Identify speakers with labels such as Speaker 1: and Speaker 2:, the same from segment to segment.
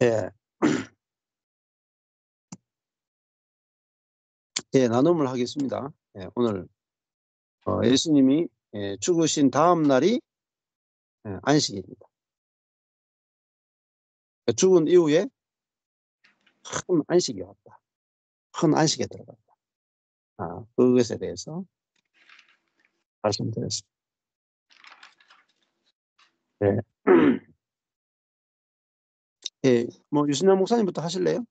Speaker 1: 예. 예, 나눔을 하겠습니다. 예, 오늘 예수님이 죽으신 다음 날이 안식입니다. 죽은 이후에 큰 안식이 왔다. 큰 안식에 들어갔다. 그것에 대해서 말씀드렸습니다. 예. 예, 뭐 유순남 목사님부터 하실래요?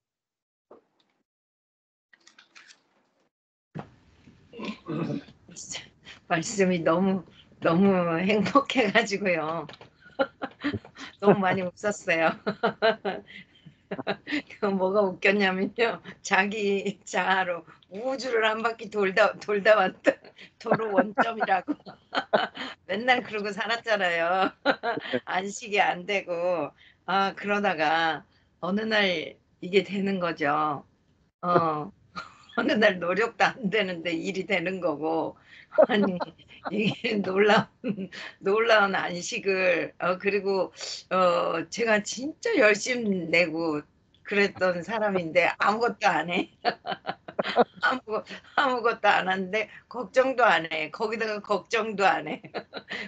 Speaker 2: 말씀이 너무 행복해가지고요. 너무 많이 웃었어요. 뭐가 웃겼냐면요. 자기 자아로 우주를 한 바퀴 돌다 왔다. 도로 원점이라고. 맨날 그러고 살았잖아요. 안식이 안 되고. 그러다가 어느 날 이게 되는 거죠. 어느 날 노력도 안 되는데 일이 되는 거고. 아니 이게 놀라운 안식을 그리고 제가 진짜 열심히 내고 그랬던 사람인데 아무것도 안 해. 아무것도 안 하는데 걱정도 안 해. 거기다가 걱정도 안 해.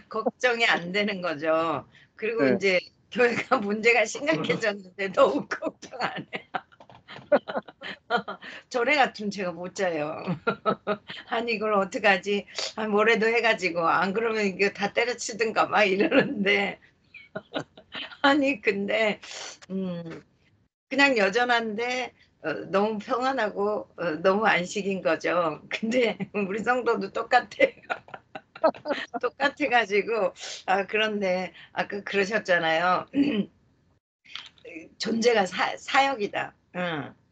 Speaker 2: 걱정이 안 되는 거죠. 그리고
Speaker 1: 네.
Speaker 2: 이제 교회가 문제가 심각해졌는데 더욱 걱정 안 해. 전에 같으면 제가 못 자요. 아니 이걸 어떡하지? 뭐래도 해가지고 안 그러면 이게 다 때려치든가 막 이러는데 아니 근데 그냥 여전한데 너무 평안하고 너무 안식인 거죠. 근데 우리 성도도 똑같아요. 똑같아가지고 그런데 아까 그러셨잖아요. 존재가 사역이다.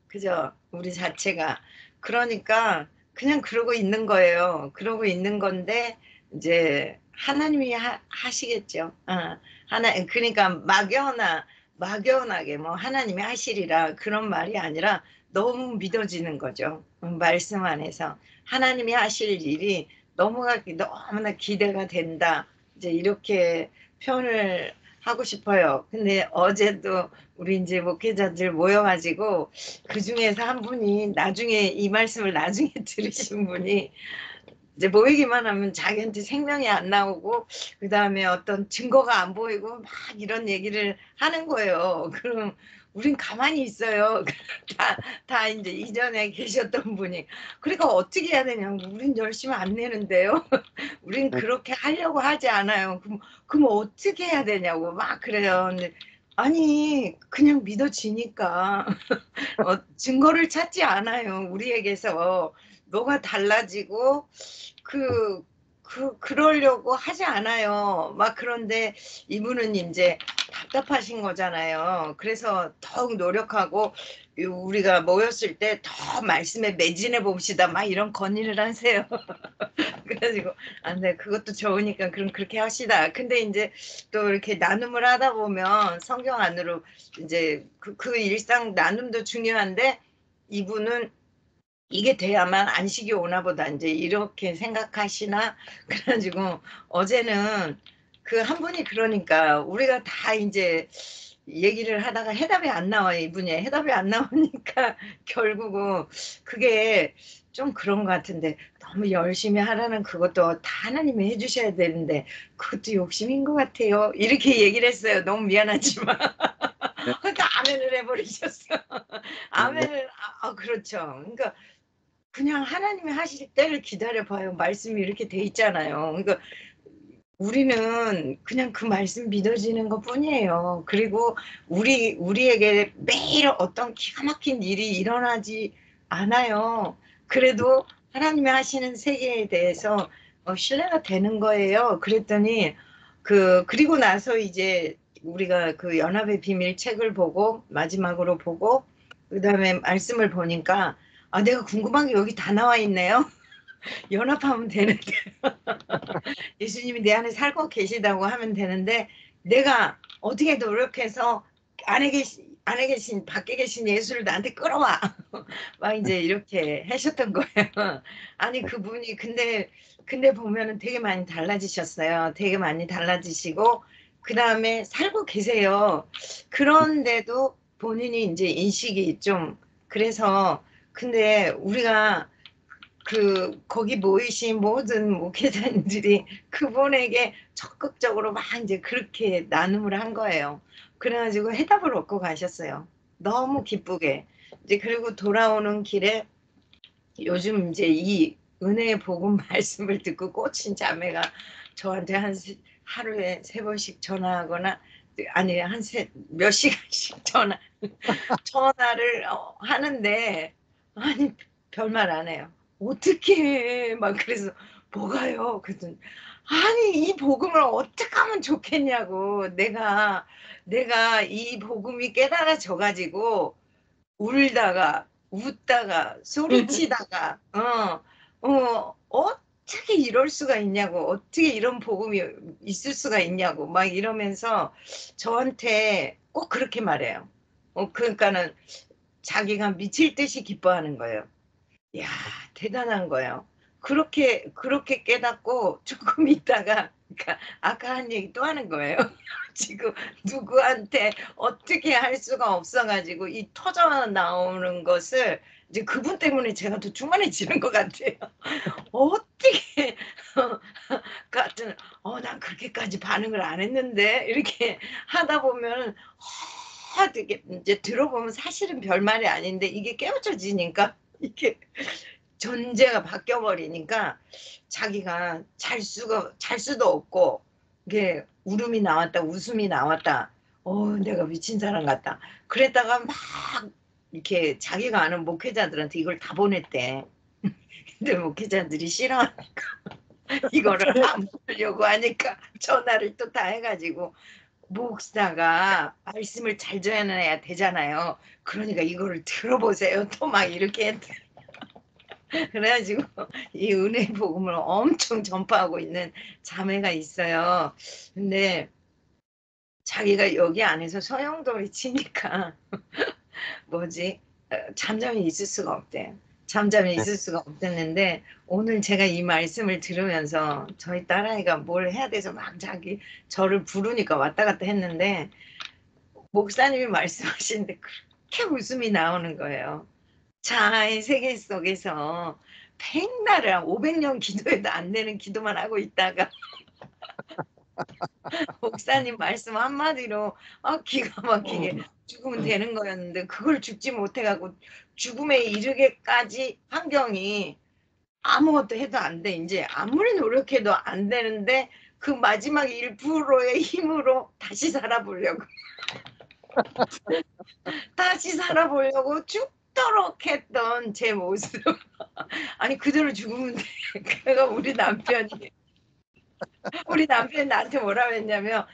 Speaker 2: 그죠? 우리 자체가. 그러니까 그냥 그러고 있는 거예요. 그러고 있는 건데 이제 하나님이 하시겠죠. 그러니까 막연하게 뭐 하나님이 하시리라 그런 말이 아니라 너무 믿어지는 거죠. 말씀 안에서 하나님이 하실 일이 너무나 기대가 된다. 이제 이렇게 표현을 하고 싶어요. 근데 어제도 우리 이제 목회자들 모여가지고 그 중에서 한 분이 나중에 이 말씀을 나중에 들으신 분이 이제 모이기만 하면 자기한테 생명이 안 나오고 그 다음에 어떤 증거가 안 보이고 막 이런 얘기를 하는 거예요. 그럼 우린 가만히 있어요. 다 이제 이전에 계셨던 분이. 그러니까 어떻게 해야 되냐고. 우린 열심히 안 내는데요. 우린 그렇게 하려고 하지 않아요. 그럼 어떻게 해야 되냐고 막 그래요. 근데 아니 그냥 믿어지니까 증거를 찾지 않아요. 우리에게서 뭐가 달라지고 그러려고 하지 않아요. 막 그런데 이분은 이제 답답하신 거잖아요. 그래서 더욱 노력하고 우리가 모였을 때 더 말씀에 매진해 봅시다. 막 이런 건의를 하세요. 그래가지고 네, 그것도 좋으니까 그럼 그렇게 합시다. 근데 이제 또 이렇게 나눔을 하다 보면 성경 안으로 이제 그 일상 나눔도 중요한데 이분은 이게 돼야만 안식이 오나 보다 이제 이렇게 생각하시나. 그래가지고 어제는 그 한 분이 그러니까 우리가 다 이제 얘기를 하다가 해답이 안 나와요. 이분이 해답이 안 나오니까 결국은 그게 좀 그런 것 같은데 너무 열심히 하라는 그것도 다 하나님이 해주셔야 되는데 그것도 욕심인 것 같아요. 이렇게 얘기를 했어요. 너무 미안하지만.
Speaker 1: 네.
Speaker 2: 그러니까 아멘을 해버리셨어. 아멘을 그렇죠. 그러니까 그냥 하나님이 하실 때를 기다려봐요. 말씀이 이렇게 돼 있잖아요. 그러니까 우리는 그냥 그 말씀 믿어지는 것 뿐이에요. 그리고 우리에게 매일 어떤 기가 막힌 일이 일어나지 않아요. 그래도 하나님이 하시는 세계에 대해서 신뢰가 되는 거예요. 그랬더니 그리고 나서 이제 우리가 그 연합의 비밀 책을 보고 마지막으로 보고 그다음에 말씀을 보니까 내가 궁금한 게 여기 다 나와 있네요. 연합하면 되는데 예수님이 내 안에 살고 계시다고 하면 되는데 내가 어떻게 노력해서 안에 계신 밖에 계신 예수를 나한테 끌어와. 막 이제 이렇게 하셨던 거예요. 아니 그분이 근데 보면은 되게 많이 달라지셨어요. 되게 많이 달라지시고 그 다음에 살고 계세요. 그런데도 본인이 이제 인식이 좀 그래서 근데 우리가 거기 모이신 모든 목회자님들이 그분에게 적극적으로 막 이제 그렇게 나눔을 한 거예요. 그래가지고 해답을 얻고 가셨어요. 너무 기쁘게. 이제 그리고 돌아오는 길에 요즘 이제 이 은혜의 복음 말씀을 듣고 꽂힌 자매가 저한테 하루에 3번씩 전화하거나 아니 몇 시간씩 전화를 하는데 아니 별말 안 해요. 어떻게 막 그래서 뭐가요? 그랬더니 아니 이 복음을 어떻게 하면 좋겠냐고 내가 이 복음이 깨달아져 가지고 울다가 웃다가 소리치다가 어떻게 이럴 수가 있냐고 어떻게 이런 복음이 있을 수가 있냐고 막 이러면서 저한테 꼭 그렇게 말해요. 그러니까는 자기가 미칠 듯이 기뻐하는 거예요. 이야 대단한 거예요. 그렇게 깨닫고 조금 있다가 그러니까 아까 한 얘기 또 하는 거예요. 지금 누구한테 어떻게 할 수가 없어가지고 이 터져 나오는 것을 이제 그분 때문에 제가 더 충만해지는 것 같아요. 어떻게 같은 난 그렇게까지 반응을 안 했는데 이렇게 하다 보면 되게 이제 들어보면 사실은 별말이 아닌데 이게 깨우쳐지니까 이게 전제가 바뀌어 버리니까 자기가 잘 수도 없고 이게 울음이 나왔다 웃음이 나왔다 내가 미친 사람 같다 그랬다가 막 이렇게 자기가 아는 목회자들한테 이걸 다 보냈대. 근데 목회자들이 싫어하니까 이거를 안 보려고 하니까 전화를 또 다 해가지고 목사가 말씀을 잘 전해야 되잖아요. 그러니까 이거를 들어보세요. 또 막 이렇게 했대. 그래가지고 이 은혜 복음을 엄청 전파하고 있는 자매가 있어요. 근데 자기가 여기 안에서 소용돌이 치니까 뭐지 잠잠히 있을 수가 없대요. 잠잠히 있을 수가 없었는데 오늘 제가 이 말씀을 들으면서 저희 딸아이가 뭘 해야 돼서 막 저를 부르니까 왔다 갔다 했는데 목사님이 말씀하시는데 그렇게 웃음이 나오는 거예요. 자아의 세계 속에서 백날을 500년 기도해도 안 되는 기도만 하고 있다가 목사님 말씀 한마디로 기가 막히게 죽으면 되는 거였는데 그걸 죽지 못해가고 죽음에 이르게까지 환경이 아무것도 해도 안 돼. 이제 아무리 노력해도 안 되는데 그 마지막 1%의 힘으로 다시 살아보려고 죽도록 했던 제 모습. 아니 그대로 죽으면 돼. 그래가 우리 남편이 나한테 뭐라 했냐면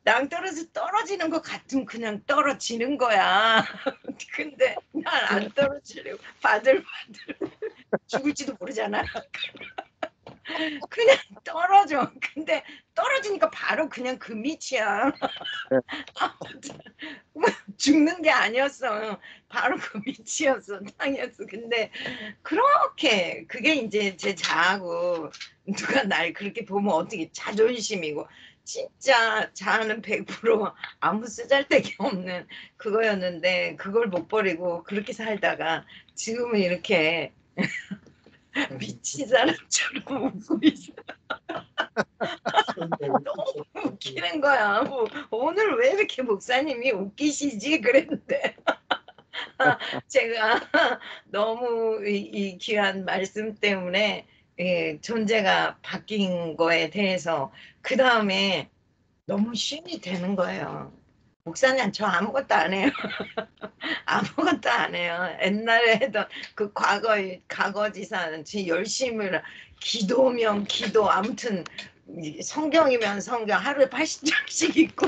Speaker 2: 낭떠러지 떨어지는 것 같으면 그냥 떨어지는 거야. 근데 난 안 떨어지려고 바들바들 죽을지도 모르잖아. 그냥 떨어져. 근데 떨어지니까 바로 그냥 그 밑이야. 죽는 게 아니었어. 바로 그 밑이었어. 땅이었어. 근데 그렇게 그게 이제 제 자아고 누가 날 그렇게 보면 어떻게 자존심이고 진짜 자아는 100% 아무 쓰잘데기 없는 그거였는데 그걸 못 버리고 그렇게 살다가 지금은 이렇게 미친 사람처럼 웃고 있어. 너무 웃기는 거야. 오늘 왜 이렇게 목사님이 웃기시지? 그랬는데 제가 너무 이 귀한 말씀 때문에 존재가 바뀐 거에 대해서 그 다음에 너무 쉰이 되는 거예요. 목사님 저 아무것도 안 해요. 아무것도 안 해요. 옛날에 했던 그 과거지사는 제 열심을 기도면 기도 아무튼 성경이면 성경 하루에 80장씩 읽고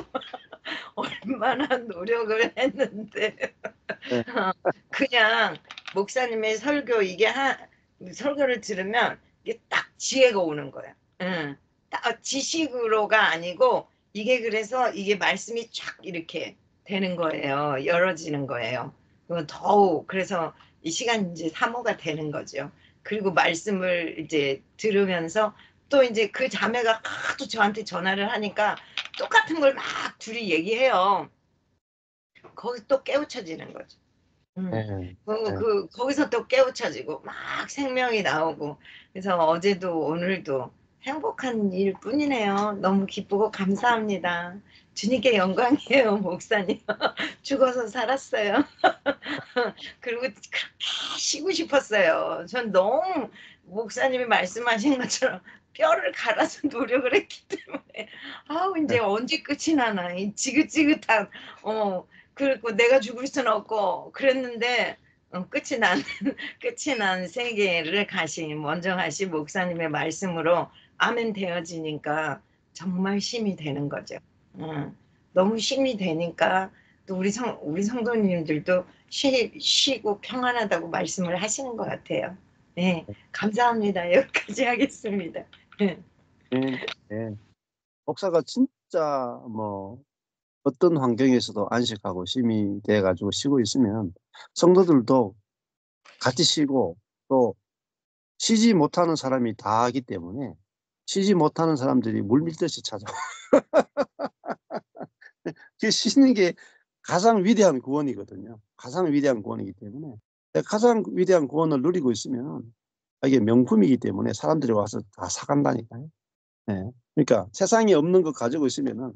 Speaker 2: 얼마나 노력을 했는데 그냥 목사님의 설교 설교를 들으면 이게 딱 지혜가 오는 거야. 딱 지식으로가 아니고 이게 그래서 이게 말씀이 쫙 이렇게 되는 거예요. 열어지는 거예요. 더욱 그래서 이 시간 이제 사모가 되는 거죠. 그리고 말씀을 이제 들으면서 또 이제 그 자매가 하도 저한테 전화를 하니까 똑같은 걸 막 둘이 얘기해요. 거기 또 깨우쳐지는 거죠.
Speaker 1: 네.
Speaker 2: 거기서 또 깨우쳐지고 막 생명이 나오고, 그래서 어제도 오늘도 행복한 일뿐이네요. 너무 기쁘고 감사합니다. 주님께 영광이에요, 목사님. 죽어서 살았어요. 그리고 그렇게 쉬고 싶었어요. 전 너무 목사님이 말씀하신 것처럼 뼈를 갈아서 노력을 했기 때문에, 아우 이제 언제 끝이 나나, 이 지긋지긋한, 그리고 내가 죽을 수는 없고 그랬는데, 끝이 난 세계를 먼저 가신 목사님의 말씀으로 아멘 되어지니까 정말 힘이 되는 거죠. 너무 힘이 되니까 또 우리 성도님들도 쉬고 평안하다고 말씀을 하시는 것 같아요. 네, 감사합니다. 여기까지 하겠습니다.
Speaker 1: 네. 네. 목사가 진짜 뭐 어떤 환경에서도 안식하고 쉼이 돼가지고 쉬고 있으면 성도들도 같이 쉬고, 또 쉬지 못하는 사람이 다 하기 때문에 쉬지 못하는 사람들이 물밀듯이 찾아와. 그 쉬는 게 가장 위대한 구원이거든요. 가장 위대한 구원이기 때문에 가장 위대한 구원을 누리고 있으면 이게 명품이기 때문에 사람들이 와서 다 사간다니까요. 네. 그러니까 세상에 없는 거 가지고 있으면은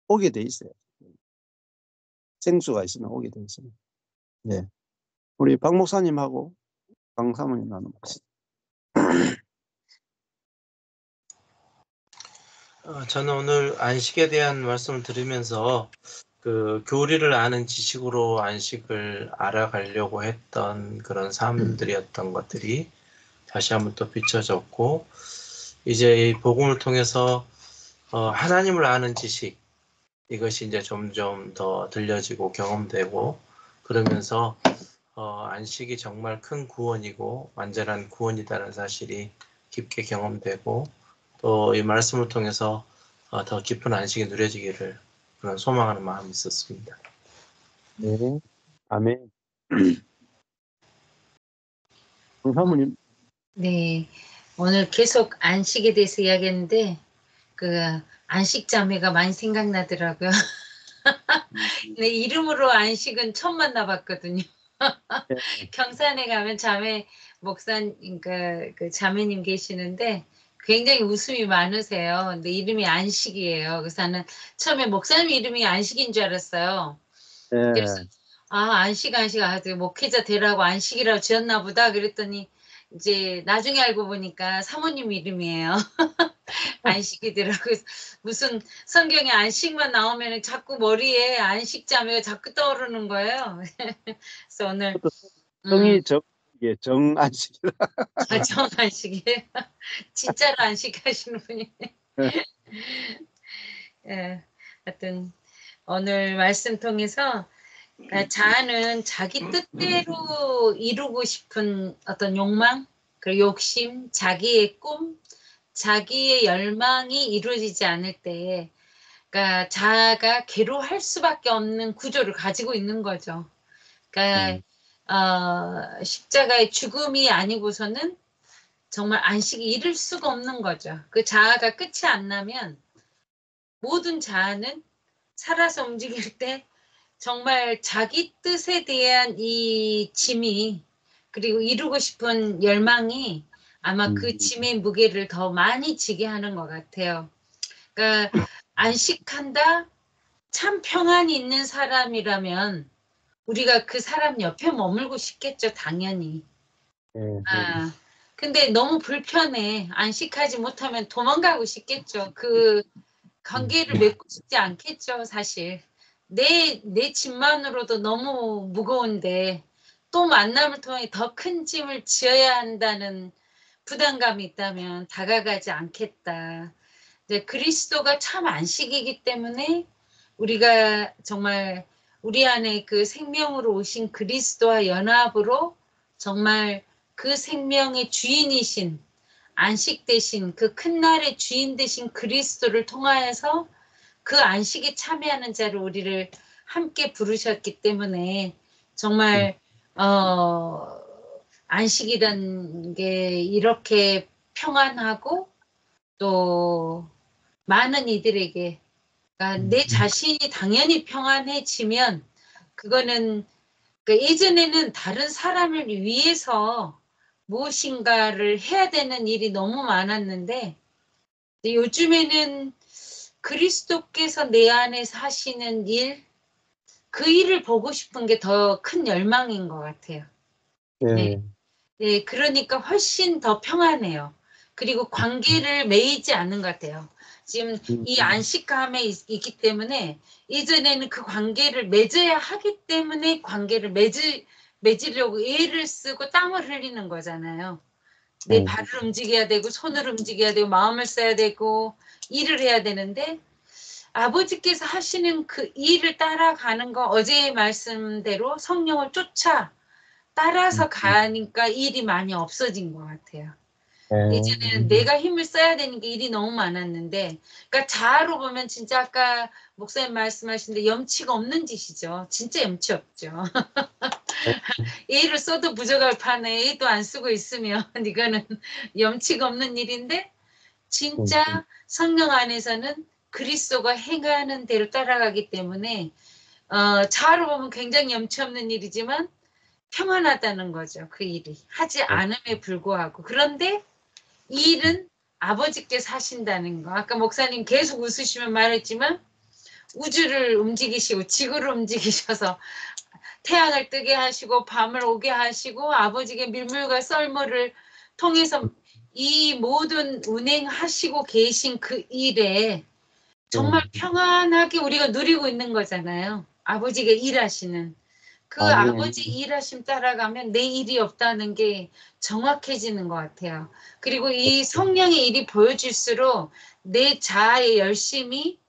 Speaker 1: 오게 돼 있어요. 생수가 있으면 오게 돼 있어요. 네. 우리 박 목사님하고 강 사모님 나눠보시죠.
Speaker 3: 저는 오늘 안식에 대한 말씀을 들으면서 그 교리를 아는 지식으로 안식을 알아가려고 했던 그런 사람들이었던 것들이 다시 한번 또 비춰졌고, 이제 이 복음을 통해서 하나님을 아는 지식, 이것이 이제 점점 더 들려지고 경험되고, 그러면서 안식이 정말 큰 구원이고 완전한 구원이라는 사실이 깊게 경험되고, 또 이 말씀을 통해서 더 깊은 안식이 누려지기를 그런 소망하는 마음이 있었습니다.
Speaker 1: 네. 아멘. 사모님.
Speaker 4: 네, 오늘 계속 안식에 대해서 이야기했는데 그 안식 자매가 많이 생각나더라고요. 내 이름으로 안식은 처음 만나봤거든요. 경산에 가면 자매 그러니까 그 자매님 계시는데 굉장히 웃음이 많으세요. 근데 이름이 안식이에요. 그래서 나는 처음에 목사님 이름이 안식인 줄 알았어요.
Speaker 1: 네.
Speaker 4: 그래서 안식 목회자 되라고 안식이라고 지었나 보다 그랬더니 이제 나중에 알고 보니까 사모님 이름이에요. 안식이더라고요. 무슨 성경에 안식만 나오면 자꾸 머리에 안식자매가 자꾸 떠오르는 거예요. 그래서 오늘
Speaker 1: 성이 정안식이라.
Speaker 4: 정안식이에요. 진짜로 안식하시는 분이네. 예, 하여튼 오늘 말씀 통해서 자아는 자기 뜻대로 이루고 싶은 어떤 욕망, 그리고 욕심, 자기의 꿈, 자기의 열망이 이루어지지 않을 때, 그러니까 자아가 괴로워할 수밖에 없는 구조를 가지고 있는 거죠. 그러니까 십자가의 죽음이 아니고서는 정말 안식이 이룰 수가 없는 거죠. 그 자아가 끝이 안 나면 모든 자아는 살아서 움직일 때 정말 자기 뜻에 대한 이 짐이, 그리고 이루고 싶은 열망이 아마 그 짐의 무게를 더 많이 지게 하는 것 같아요. 그러니까 안식한다, 참 평안이 있는 사람이라면 우리가 그 사람 옆에 머물고 싶겠죠, 당연히. 근데 너무 불편해. 안식하지 못하면 도망가고 싶겠죠. 그 관계를 맺고 싶지 않겠죠, 사실. 내 짐만으로도 너무 무거운데 또 만남을 통해 더 큰 짐을 지어야 한다는 부담감이 있다면 다가가지 않겠다. 이제 그리스도가 참 안식이기 때문에 우리가 정말 우리 안에 그 생명으로 오신 그리스도와 연합으로 정말 그 생명의 주인이신, 안식 대신 그 큰 날의 주인 되신 그리스도를 통하여서 그 안식에 참여하는 자를 우리를 함께 부르셨기 때문에 정말 안식이란 게 이렇게 평안하고 또 많은 이들에게, 그러니까 내 자신이 당연히 평안해지면 그거는 예전에는 다른 사람을 위해서 무엇인가를 해야 되는 일이 너무 많았는데 요즘에는 그리스도께서 내 안에 사시는 일, 그 일을 보고 싶은 게 더 큰 열망인 것 같아요. 네. 네, 그러니까 훨씬 더 평안해요. 그리고 관계를 매이지 않는 것 같아요. 지금 이 안식감에 있기 때문에 예전에는 그 관계를 맺어야 하기 때문에 관계를 맺으려고 애를 쓰고 땀을 흘리는 거잖아요. 내 발을 움직여야 되고 손을 움직여야 되고 마음을 써야 되고 일을 해야 되는데 아버지께서 하시는 그 일을 따라가는 거 어제의 말씀대로 성령을 쫓아 따라서 가니까 일이 많이 없어진 것 같아요. 이제는 내가 힘을 써야 되는 게 일이 너무 많았는데, 그러니까 자아로 보면 진짜 아까 목사님 말씀하신 데 염치가 없는 짓이죠. 진짜 염치 없죠. 애를 써도 부족할 판에 애도 안 쓰고 있으면 이거는 염치가 없는 일인데, 진짜 성령 안에서는 그리스도가 행하는 대로 따라가기 때문에 자아로 보면 굉장히 염치 없는 일이지만 평안하다는 거죠. 그 일이 하지 않음에 불구하고. 그런데 이 일은 아버지께서 하신다는 거. 아까 목사님 계속 웃으시면 말했지만 우주를 움직이시고 지구를 움직이셔서 태양을 뜨게 하시고 밤을 오게 하시고 아버지의 밀물과 썰물을 통해서 이 모든 운행하시고 계신 그 일에 정말 평안하게 우리가 누리고 있는 거잖아요. 아버지가 일하시는. 그 아버지 일하심 따라가면 내 일이 없다는 게 정확해지는 것 같아요. 그리고 이 성령의 일이 보여질수록 내 자아의 열심이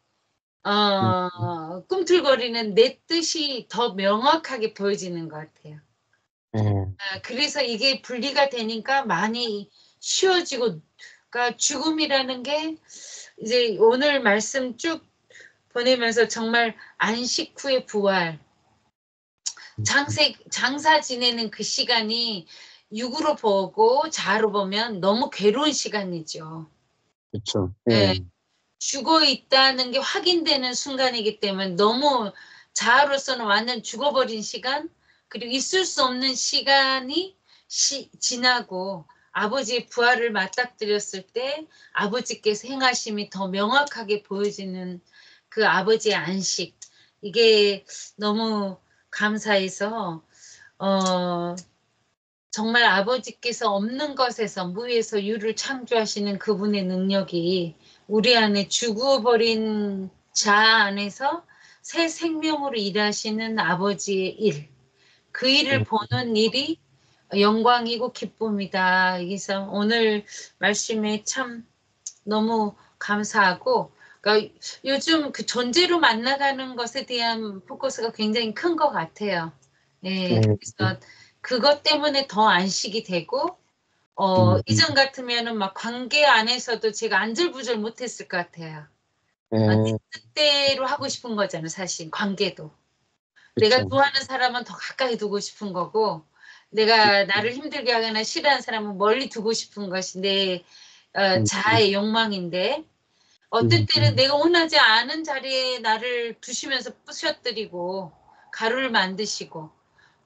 Speaker 4: 꿈틀거리는 내 뜻이 더 명확하게 보여지는 것 같아요. 그래서 이게 분리가 되니까 많이 쉬워지고, 그러니까 죽음이라는 게 이제 오늘 말씀 쭉 보내면서 정말 안식 후의 부활, 장사 지내는 그 시간이 육으로 보고 자아로 보면 너무 괴로운 시간이죠.
Speaker 1: 그렇죠.
Speaker 4: 네. 죽어 있다는 게 확인되는 순간이기 때문에 너무 자아로서는 완전 죽어버린 시간, 그리고 있을 수 없는 시간이 지나고 아버지의 부활을 맞닥뜨렸을 때 아버지께서 행하심이 더 명확하게 보여지는 그 아버지의 안식, 이게 너무 감사해서 정말 아버지께서 없는 것에서 무에서 유를 창조하시는 그분의 능력이 우리 안에 죽어버린 자아 안에서 새 생명으로 일하시는 아버지의 일, 그 일을 보는 일이 영광이고 기쁨이다. 그래서 오늘 말씀에 참 너무 감사하고, 그러니까 요즘 그 존재로 만나가는 것에 대한 포커스가 굉장히 큰 것 같아요. 네, 그래서 그것 때문에 더 안식이 되고, 이전 같으면은 막 관계 안에서도 제가 안절부절 못했을 것 같아요. 내 뜻대로 하고 싶은 거잖아요, 사실 관계도. 내가 좋아하는 사람은 더 가까이 두고 싶은 거고, 내가 나를 힘들게 하거나 싫어하는 사람은 멀리 두고 싶은 것이 내 자아의 욕망인데, 어떨 때는 내가 원하지 않은 자리에 나를 두시면서 부셔뜨리고 가루를 만드시고,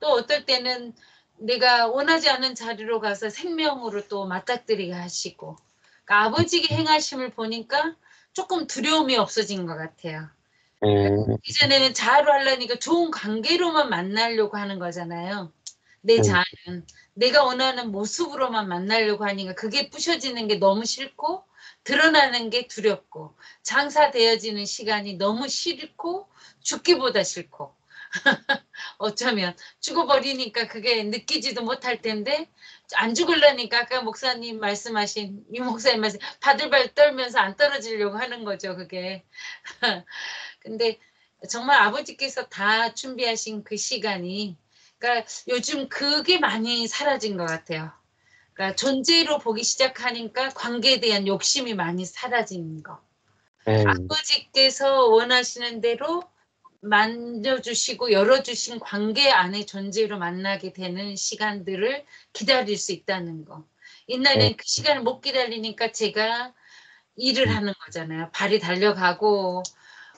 Speaker 4: 또 어떨 때는 내가 원하지 않은 자리로 가서 생명으로 또 맞닥뜨리게 하시고, 그러니까 아버지의 행하심을 보니까 조금 두려움이 없어진 것 같아요. 이전에는 자아로 하려니까 좋은 관계로만 만나려고 하는 거잖아요. 내 자아는 내가 원하는 모습으로만 만나려고 하니까 그게 부셔지는 게 너무 싫고 드러나는 게 두렵고 장사되어지는 시간이 너무 싫고 죽기보다 싫고 어쩌면 죽어버리니까 그게 느끼지도 못할 텐데 안 죽으려니까 아까 목사님 말씀하신 유 목사님 말씀 바들바들 떨면서 안 떨어지려고 하는 거죠, 그게. 근데 정말 아버지께서 다 준비하신 그 시간이, 그러니까 요즘 그게 많이 사라진 것 같아요. 그러니까 존재로 보기 시작하니까 관계에 대한 욕심이 많이 사라진 거. 아버지께서 원하시는 대로 만져주시고 열어주신 관계 안에 존재로 만나게 되는 시간들을 기다릴 수 있다는 거. 옛날엔 그 시간을 못 기다리니까 제가 일을 하는 거잖아요. 발이 달려가고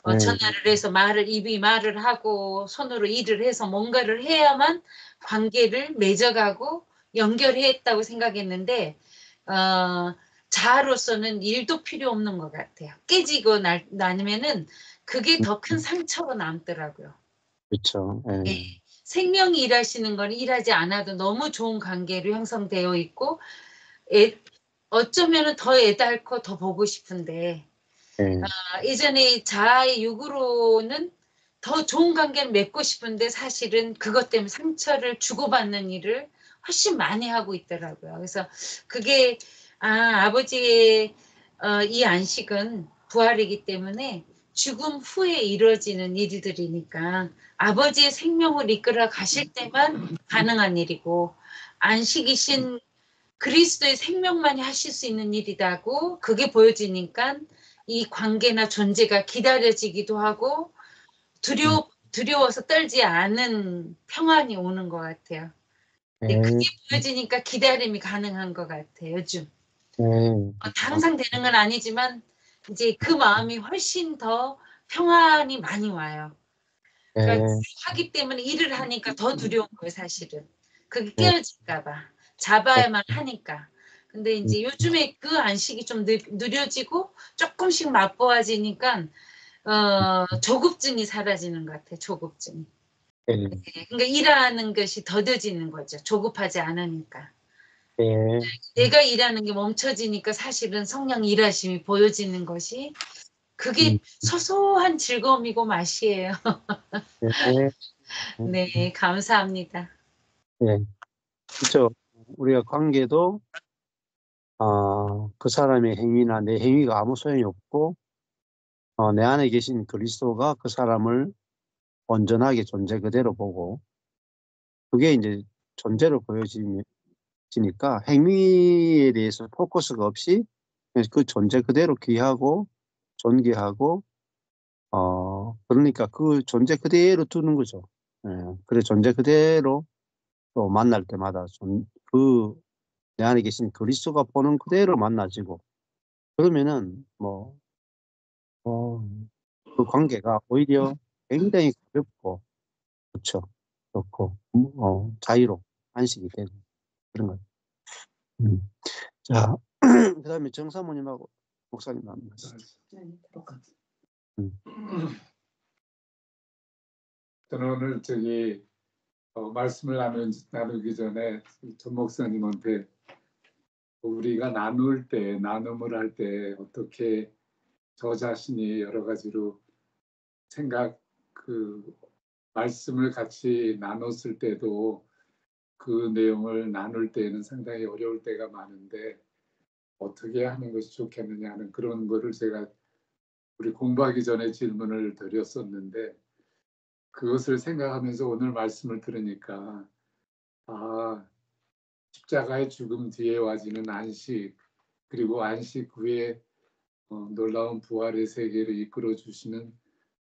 Speaker 4: 전화를 해서 입이 말을 하고 손으로 일을 해서 뭔가를 해야만 관계를 맺어가고 연결했다고 생각했는데 자아로서는 일도 필요 없는 것 같아요. 깨지고 나면은 그게 더 큰 상처로 남더라고요.
Speaker 1: 그렇죠.
Speaker 4: 예. 생명이 일하시는 건 일하지 않아도 너무 좋은 관계로 형성되어 있고 어쩌면 더 애달고 더 보고 싶은데 예전에 자아의 육으로는 더 좋은 관계를 맺고 싶은데 사실은 그것 때문에 상처를 주고받는 일을 훨씬 많이 하고 있더라고요. 그래서 그게 아버지의 이 안식은 부활이기 때문에 죽음 후에 이루어지는 일들이니까 아버지의 생명을 이끌어 가실 때만 가능한 일이고 안식이신 그리스도의 생명만이 하실 수 있는 일이라고 그게 보여지니까 이 관계나 존재가 기다려지기도 하고 두려워서 떨지 않은 평안이 오는 것 같아요. 그게 보여지니까 기다림이 가능한 것 같아요. 요즘 항상 되는 건 아니지만 이제 그 마음이 훨씬 더 평안이 많이 와요. 그러니까 하기 때문에 일을 하니까 더 두려운 거예요, 사실은. 그게 깨어질까봐 잡아야만 하니까. 근데 이제 요즘에 그 안식이 좀 느려지고 조금씩 맛보아지니까 조급증이 사라지는 것 같아요. 조급증이. 그러니까 일하는 것이 더뎌지는 거죠. 조급하지 않으니까. 내가 일하는 게 멈춰지니까 사실은 성령 일하심이 보여지는 것이 그게 소소한 즐거움이고 맛이에요. 네, 감사합니다.
Speaker 1: 그렇죠. 우리가 관계도 그 사람의 행위나 내 행위가 아무 소용이 없고 내 안에 계신 그리스도가 그 사람을 온전하게 존재 그대로 보고 그게 이제 존재로 보여지니까 행위에 대해서 포커스가 없이 그 존재 그대로 귀하고 존귀하고 그러니까 그 존재 그대로 두는 거죠. 그래 존재 그대로 또 만날 때마다 내 안에 계신 그리스도가 보는 그대로 만나지고 그러면은 그 관계가 오히려 굉장히 가볍고 좋죠. 좋고 자유로 안식이 되고 그런 거예요. 자, 그다음에 정사모님하고 목사님 만나요.
Speaker 5: 저는 오늘 말씀을 나누기 전에 전 목사님한테 우리가 나눔을 할 때 어떻게 저 자신이 여러 가지로 말씀을 같이 나눴을 때도 그 내용을 나눌 때에는 상당히 어려울 때가 많은데 어떻게 하는 것이 좋겠느냐 하는 그런 거를 제가 우리 공부하기 전에 질문을 드렸었는데 그것을 생각하면서 오늘 말씀을 들으니까 십자가의 죽음 뒤에 와지는 안식 그리고 안식 후에 놀라운 부활의 세계를 이끌어 주시는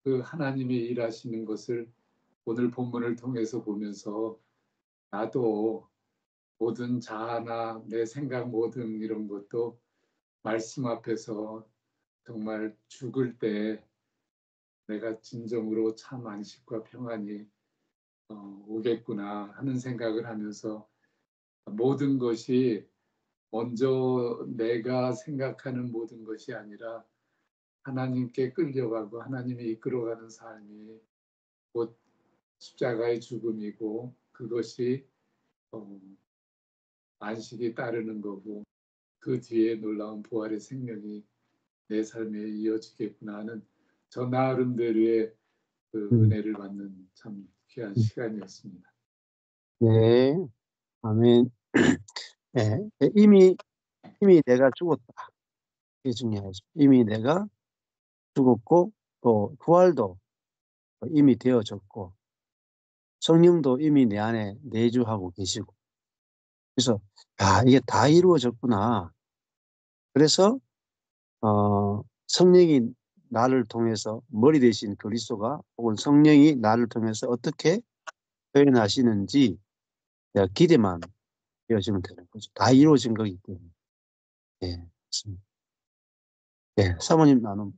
Speaker 5: 그 하나님이 일하시는 것을 오늘 본문을 통해서 보면서 나도 모든 자아나 내 생각 모든 이런 것도 말씀 앞에서 정말 죽을 때 내가 진정으로 참 안식과 평안이 오겠구나 하는 생각을 하면서 모든 것이 먼저 내가 생각하는 모든 것이 아니라 하나님께 끌려가고 하나님이 이끌어가는 삶이 곧 십자가의 죽음이고 그것이 안식이 따르는 거고 그 뒤에 놀라운 부활의 생명이 내 삶에 이어지겠구나 하는 저 나름대로의 그 은혜를 받는 참 귀한 시간이었습니다.
Speaker 1: 네, 아멘. 네, 이미 내가 죽었다. 이게 중요하죠. 이미 내가 죽었고 또 부활도 이미 되어졌고 성령도 이미 내 안에 내주하고 계시고 그래서 이게 다 이루어졌구나. 그래서 성령이 나를 통해서 머리 대신 그리스도가 혹은 성령이 나를 통해서 어떻게 표현하시는지 기대만 되어지면 되는 거죠. 다 이루어진 거기 때문에. 네, 맞습니다. 네, 사모님 나눔.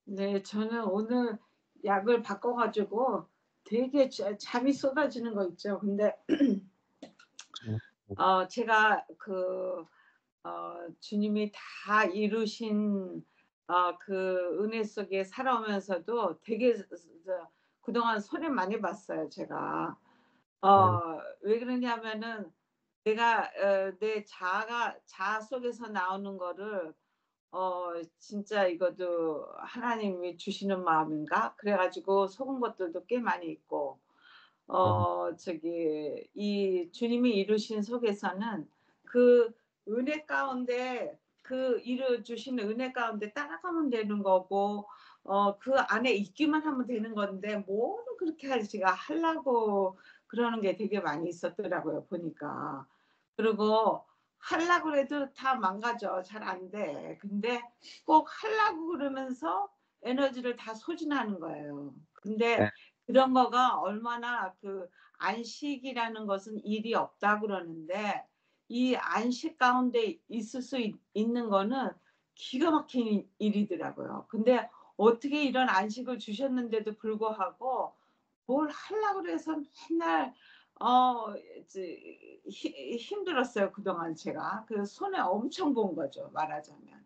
Speaker 6: 네, 저는 오늘 약을 바꿔가지고 되게 잠이 쏟아지는 거 있죠. 근데 제가 주님이 다 이루신 그 은혜 속에 살아오면서도 되게 그동안 손해 많이 봤어요, 제가. 왜 그러냐면은 내가 내 자아 속에서 나오는 거를 진짜 이것도 하나님이 주시는 마음인가? 그래가지고 속은 것들도 꽤 많이 있고, 이 주님이 이루신 속에서는 그 은혜 가운데, 그 이루어주신 은혜 가운데 따라가면 되는 거고, 그 안에 있기만 하면 되는 건데, 뭐는 그렇게 하려고 그러는 게 되게 많이 있었더라고요, 보니까. 그리고 하려고 해도 다 망가져. 잘 안 돼. 근데 꼭 하려고 그러면서 에너지를 다 소진하는 거예요. 근데
Speaker 1: 네.
Speaker 6: 그런 거가 얼마나 그 안식이라는 것은 일이 없다 그러는데 이 안식 가운데 있을 수 있는 거는 기가 막힌 일이더라고요. 근데 어떻게 이런 안식을 주셨는데도 불구하고 뭘 하려고 해서 맨날 힘들었어요. 그동안 제가 그 손에 엄청 본 거죠, 말하자면.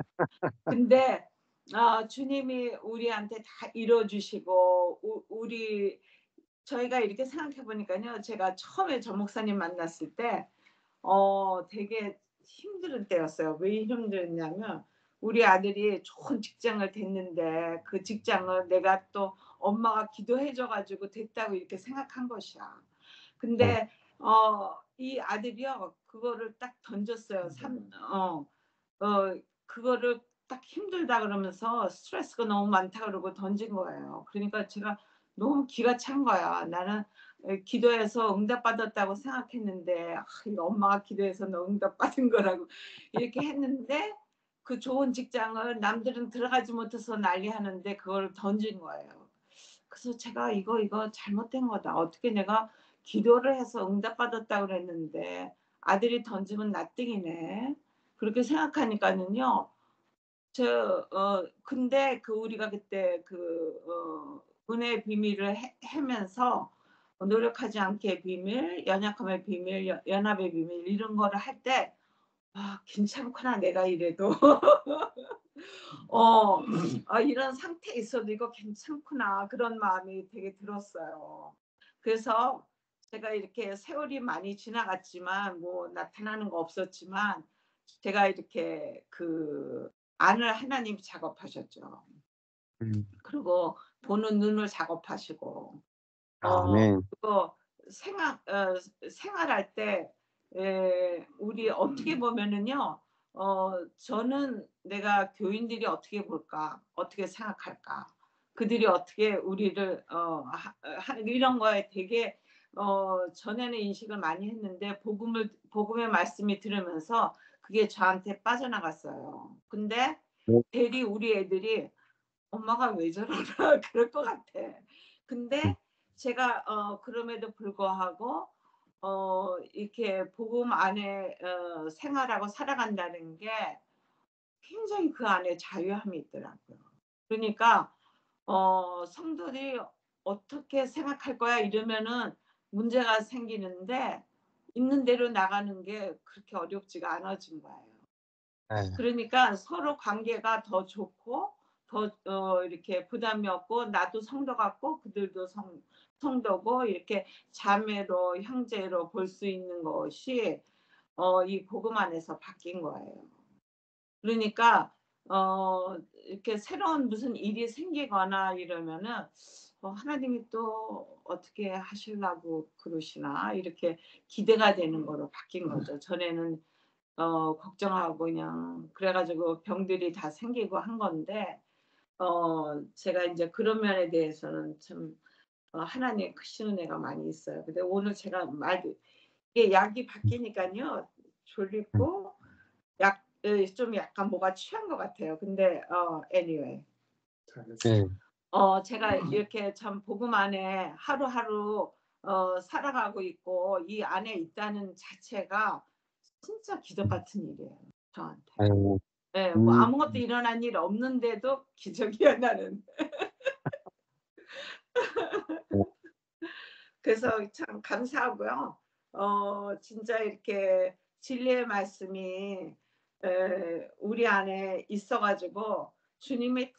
Speaker 6: 근데 주님이 우리한테 다 이뤄주시고 저희가 이렇게 생각해 보니까요. 제가 처음에 전 목사님 만났을 때 되게 힘든 때였어요. 왜 힘들었냐면 우리 아들이 좋은 직장을 됐는데 그 직장을 내가 또 엄마가 기도해줘 가지고 됐다고 이렇게 생각한 것이야. 근데 이 아들이요 그거를 딱 던졌어요. 그거를 딱 힘들다 그러면서 스트레스가 너무 많다 그러고 던진 거예요. 그러니까 제가 너무 기가 찬 거야. 나는 기도해서 응답받았다고 생각했는데 이거 엄마가 기도해서 너 응답받은 거라고 이렇게 했는데 그 좋은 직장을 남들은 들어가지 못해서 난리하는데 그걸 던진 거예요. 그래서 제가 이거 잘못된 거다. 어떻게 내가 기도를 해서 응답받았다고 그랬는데 아들이 던지면 나띵이네. 그렇게 생각하니까는요. 근데 우리가 그때 은혜의 비밀을 헤면서 노력하지 않게 비밀, 연약함의 비밀, 연합의 비밀 이런 거를 할 때 괜찮구나 내가 이래도 이런 상태에 있어도 이거 괜찮구나 그런 마음이 되게 들었어요. 그래서 제가 이렇게 세월이 많이 지나갔지만 뭐 나타나는 거 없었지만 제가 이렇게 안을 하나님이 작업하셨죠. 그리고 보는 눈을 작업하시고
Speaker 1: 아멘.
Speaker 6: 그거 생활할 때 우리 어떻게 보면은요. 저는 내가 교인들이 어떻게 볼까, 어떻게 생각할까, 그들이 어떻게 우리를 이런 거에 되게 전에는 인식을 많이 했는데 복음의 말씀이 들으면서 그게 저한테 빠져나갔어요. 근데 대리 우리 애들이 엄마가 왜 저러나 그럴 것 같아. 근데 제가 그럼에도 불구하고 이렇게 복음 안에 생활하고 살아간다는 게 굉장히 그 안에 자유함이 있더라고요. 그러니까 성도들이 어떻게 생각할 거야 이러면은 문제가 생기는데 있는 대로 나가는 게 그렇게 어렵지가 않아진 거예요.
Speaker 1: 네.
Speaker 6: 그러니까 서로 관계가 더 좋고 더 이렇게 부담이 없고 나도 성도 같고 그들도 성도고 이렇게 자매로 형제로 볼 수 있는 것이 이 복음 안에서 바뀐 거예요. 그러니까 이렇게 새로운 무슨 일이 생기거나 이러면은 하나님이 또 어떻게 하시려고 그러시나 이렇게 기대가 되는 거로 바뀐 거죠. 전에는 걱정하고 그냥 그래가지고 병들이 다 생기고 한 건데 제가 이제 그런 면에 대해서는 참 하나님의 크신 은혜가 많이 있어요. 근데 오늘 제가 이게 약이 바뀌니까요 졸리고 좀 약간 뭐가 취한 것 같아요. 근데 anyway
Speaker 1: 네.
Speaker 6: 제가 이렇게 참 복음 안에 하루하루 살아가고 있고 이 안에 있다는 자체가 진짜 기적 같은 일이에요. 저한테.
Speaker 1: 아유,
Speaker 6: 예, 뭐
Speaker 1: 음.
Speaker 6: 아무것도 일어난 일 없는데도 기적이 일어나는. 그래서 참 감사하고요. 진짜 이렇게 진리의 말씀이 우리 안에 있어가지고 주님이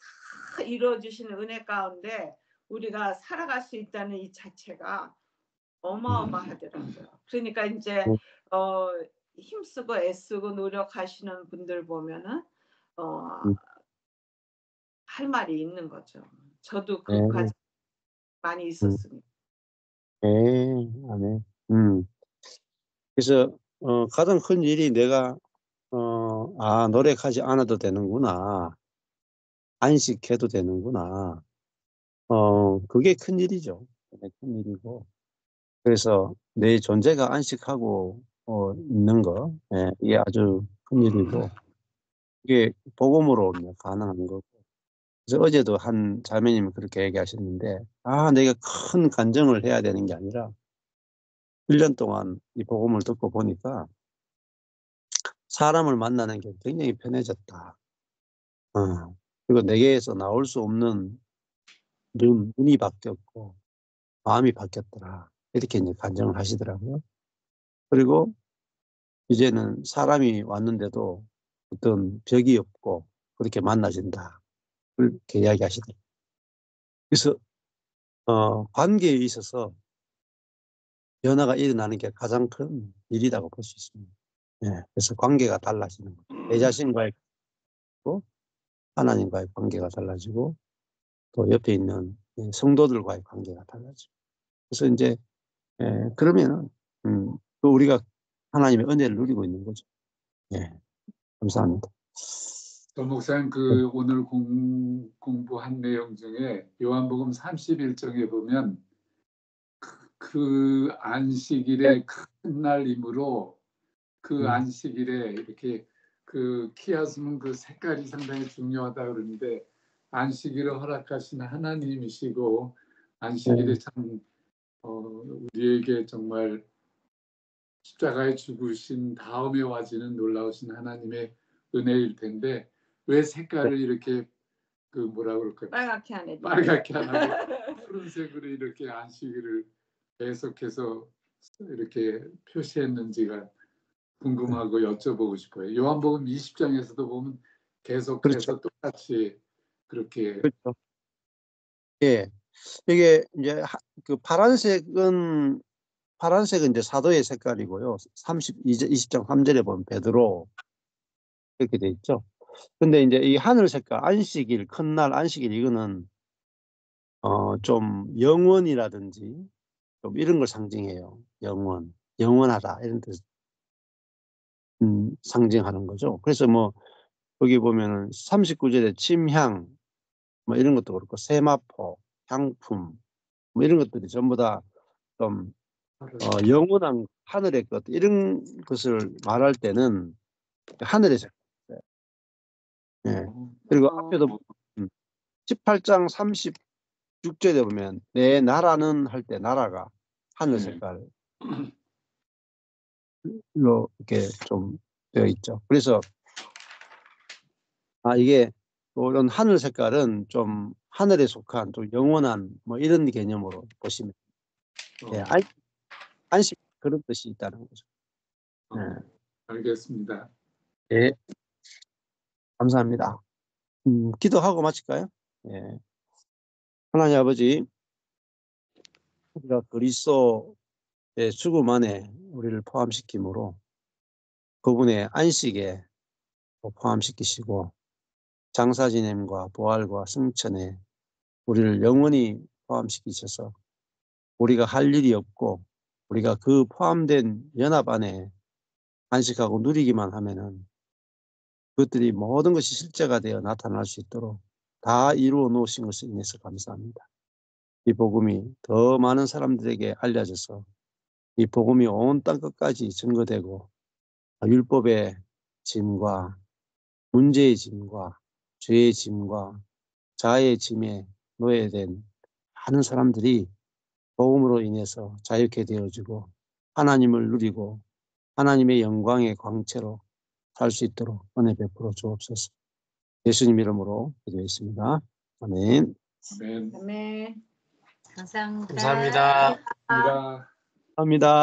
Speaker 6: 다 이루어주시는 은혜 가운데 우리가 살아갈 수 있다는 이 자체가 어마어마하더라고요. 그러니까 이제 힘쓰고 애쓰고 노력하시는 분들 보면은 할 말이 있는 거죠. 저도 그
Speaker 1: 네.
Speaker 6: 과정 많이 있었습니다.
Speaker 1: 네. 아멘. 그래서 가장 큰 일이 내가 노력하지 않아도 되는구나. 안식해도 되는구나. 그게 큰 일이죠. 그게 큰 일이고. 그래서 내 존재가 안식하고 있는 거, 예, 이게 아주 큰 일이고, 이게 복음으로 가능한 거고. 그래서 어제도 한 자매님이 그렇게 얘기하셨는데, 내가 큰 간증을 해야 되는 게 아니라, 1년 동안 이 복음을 듣고 보니까 사람을 만나는 게 굉장히 편해졌다. 그리고 내게에서 나올 수 없는 눈이 바뀌었고, 마음이 바뀌었더라. 이렇게 이제 간증을 하시더라고요. 그리고 이제는 사람이 왔는데도 어떤 벽이 없고 그렇게 만나진다. 그렇게 이야기하시더라고요. 그래서 관계에 있어서 변화가 일어나는 게 가장 큰 일이라고 볼 수 있습니다. 예, 그래서 관계가 달라지는 거죠. 내 자신과의 관계고 하나님과의 관계가 달라지고 또 옆에 있는 성도들과의 관계가 달라지고. 그래서 이제 그러면은 또 우리가 하나님의 은혜를 누리고 있는 거죠. 예, 감사합니다.
Speaker 5: 조 목사님 그 오늘 공부한 내용 중에 요한복음 31장에 보면 그 안식일의 큰 날이므로 그 안식일에 이렇게 그 키아스문 그 색깔이 상당히 중요하다 그러는데 안식일을 허락하신 하나님이시고 안식일에 참 우리에게 정말 십자가에 죽으신 다음에 와지는 놀라우신 하나님의 은혜일 텐데 왜 색깔을 이렇게 그 뭐라 그럴까요?
Speaker 6: 빨갛게 하네.
Speaker 5: 빨갛게 안 하고 푸른색으로 이렇게 안식일을 계속해서 이렇게 표시했는지가 궁금하고 여쭤보고 싶어요. 요한복음 20장에서도 보면 계속해서
Speaker 1: 그렇죠.
Speaker 5: 똑같이 그렇게
Speaker 1: 그렇죠. 예, 이게 이제 그 파란색은 이제 사도의 색깔이고요. 20장 3절에 보면 베드로 이렇게 돼 있죠. 근데 이제 이 하늘 색깔, 안식일, 큰날 안식일 이거는 좀 영원이라든지 좀 이런 걸 상징해요. 영원하다 이런 뜻 상징하는 거죠. 그래서 뭐 거기 보면은 39절에 침향 뭐 이런 것도 그렇고 세마포, 향품 뭐 이런 것들이 전부 다 좀 영원한 하늘의 것 이런 것을 말할 때는 하늘의 색깔. 예. 그리고 앞에도 18장 36절에 보면 내 나라는 할 때 나라가 하늘 색깔로 이렇게 좀 되어 있죠. 그래서 이게 이런 하늘 색깔은 좀 하늘에 속한 좀 영원한 뭐 이런 개념으로 보시면 안식 그런 뜻이 있다는 거죠.
Speaker 5: 알겠습니다.
Speaker 1: 예, 감사합니다. 기도하고 마칠까요? 예. 하나님 아버지, 우리가 그리스도의 죽음 안에 우리를 포함시킴으로 그분의 안식에 포함시키시고 장사 지냄과 부활과 승천에 우리를 영원히 포함시키셔서 우리가 할 일이 없고 우리가 그 포함된 연합 안에 안식하고 누리기만 하면은 그것들이 모든 것이 실제가 되어 나타날 수 있도록 다 이루어 놓으신 것을 인해서 감사합니다. 이 복음이 더 많은 사람들에게 알려져서 이 복음이 온 땅 끝까지 증거되고 율법의 짐과 문제의 짐과 죄의 짐과 자아의 짐에 노예된 많은 사람들이 복음으로 인해서 자유케 되어지고 하나님을 누리고 하나님의 영광의 광채로 살 수 있도록 은혜 베풀어 주옵소서. 예수님 이름으로 기도했습니다. 아멘.
Speaker 5: 아멘.
Speaker 6: 아멘.
Speaker 4: 감사합니다.
Speaker 3: 감사합니다.
Speaker 5: 감사합니다.
Speaker 1: 감사합니다.